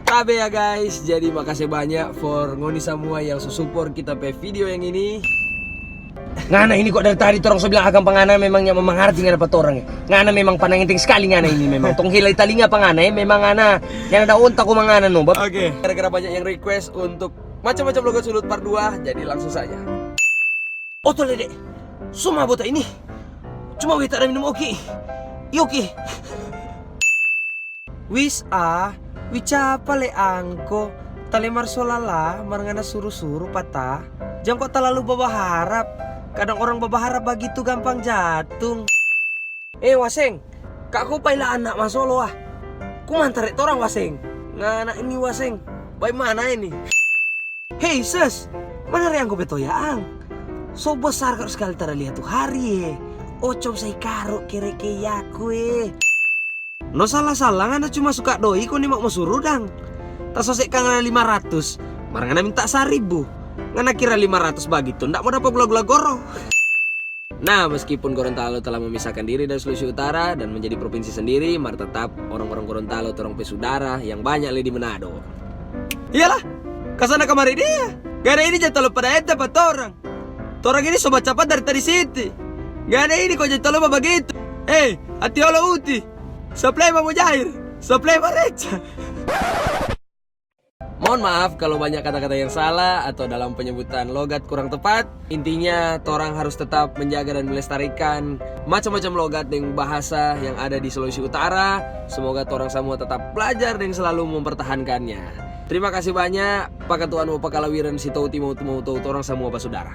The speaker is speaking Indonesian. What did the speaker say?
Tabe ya guys, jadi makasih banyak for ngoni semua yang support kita pe video yang ini. Ngana ini kok dari tadi orang so bilang akan pangana memangnya memengerti ngana dapat orang ya. Ngana memang panang inting sekali ngana ini memang. Tong hilai talinga pangana ya memang ngana yang ada ontak ko mangana no. Oke, gara-gara banyak yang request untuk macam-macam logat sudut part 2, jadi langsung saja. Oto lede. Suma bota ini. Cuma wita minum oke. Yoki. Wis wicapa le angko talemar solala marangana suruh-suruh patah. Jangan kok terlalu babaharap. Kadang orang babaharap begitu gampang jatuh. Waseng, kak ku paila anak masolo ah. Ku mantarik orang Waseng. Ngana ini Waseng. Bagaimana ini? Hei sus, mana yang gue betoyang? So besar kau sekali tara lihat tuh hari. Ocom say karo kere keyakue. No salah-salah ngana cuma suka doi kau nih mau suruh dang. Tak sosek ngana 500, marang ngana minta 1000. Ngana kira 500 begitu, ndak mau dapat gula-gula goro. Nah, meskipun Gorontalo telah memisahkan diri dari Sulawesi Utara dan menjadi provinsi sendiri, mar tetap orang-orang Gorontalo orang pesudara yang banyak di Manado. Iyalah, kasana kemari dia. Gak ada ini jatuh pada eta pat orang. Orang ini sobat capat dari tadi City. Gak ada ini kok jatuh begitu. Hati Allah uti. Supply mau jair, supply mereca. Mohon maaf kalau banyak kata-kata yang salah atau dalam penyebutan logat kurang tepat. Intinya, torang harus tetap menjaga dan melestarikan macam-macam logat dan bahasa yang ada di Sulawesi Utara. Semoga torang semua tetap belajar dan selalu mempertahankannya. Terima kasih banyak. Pakatuan Upakalawiran si tau timau torang semua saudara.